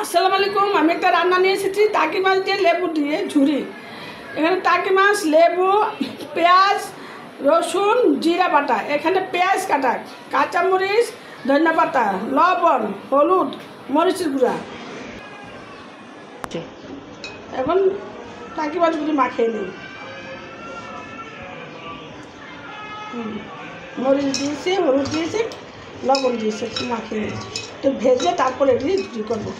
আসসালামু আলাইকুম। আমি একটা রান্না নিয়ে এসেছি টাকি মাছ দিয়ে লেবু দিয়ে ঝুরি। এখানে টাকি মাছ, লেবু, পেঁয়াজ, রসুন, জিরা বাটা, এখানে পেঁয়াজ কাটা, কাঁচামরিচ, ধনিয়া পাতা, লবণ, হলুদ, মরিচের গুঁড়া। এখন টাকি মাছগুলি মাখিয়ে নিই। মরিচ দিয়েছি, হলুদ দিয়েছি, লবণ দিয়েছি, একটু মাখিয়ে নিই। একটু ভেজে তারপরে এটি ঝুরি করবো।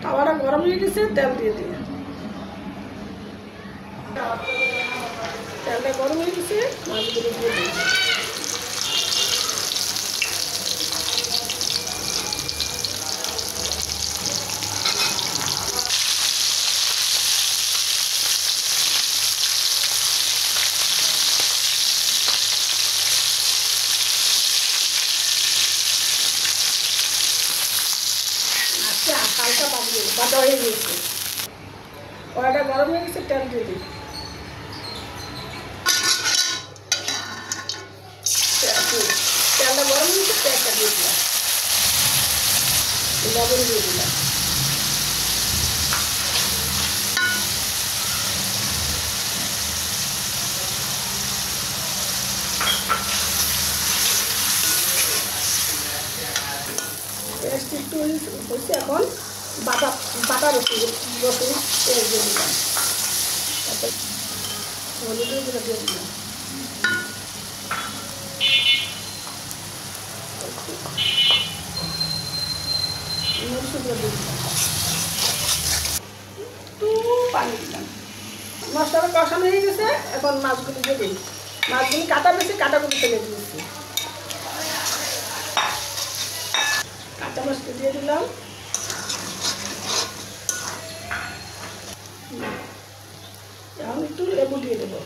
তাওয়াটা গরম হয়ে গেছে, তেল দিয়ে দিই। তেলটা গরম হয়ে গেছে, মাছগুলো দিয়ে দিই। আচ্ছা, হালকা বাটা হয়ে গেছে, কড়াইটা গরম হয়ে গেছে, তেল দিয়ে দিই। তেলটা গরম হয়ে গেছে, তেলটা দিয়ে দিলাম, লবণ দিয়ে দিলাম। পেঁয়াজ একটু হয়েছে, এখন বাটা রসুন পেঁয়াজ দিয়ে দিলাম, তারপর হলুদের গুঁড়ো দিয়ে দিলাম, মরিচের গুঁড়ো দিয়ে দিলাম, একটু পানি দিলাম। মশলাটা কষানো হয়ে গেছে, এখন মাছগুলি দিয়ে দিই। মাছগুলি কাটা বেশি, কাটাগুলি ফেলে দিয়েছি। কাঁচা মাছটা দিয়ে দিলাম, এখন একটু লেবু দিয়ে দেবো।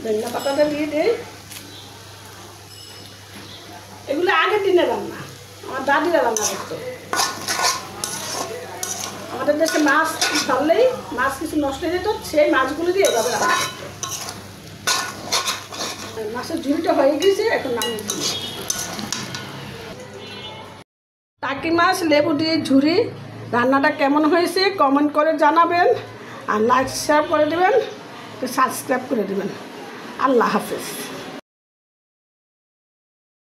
ধনিয়া পাতাটা দিয়ে দিই। এগুলো আগের দিনে রান্না, আমার দাদিরা রান্না করতো। আমাদের দেশে মাছ ধরলেই মাছ কিছু নষ্ট হয়ে যেত, সেই মাছগুলো দিয়ে এভাবে রান্না করতো। মাছের ঝুড়িটা হয়ে গেছে, এখন নামিয়ে দিই। টাকি মাছ লেবু দিয়ে ঝুরি রান্নাটা কেমন হয়েছে কমেন্ট করে জানাবেন, আর লাইক শেয়ার করে দেবেন, সাবস্ক্রাইব করে দেবেন। আল্লাহ হাফেজ।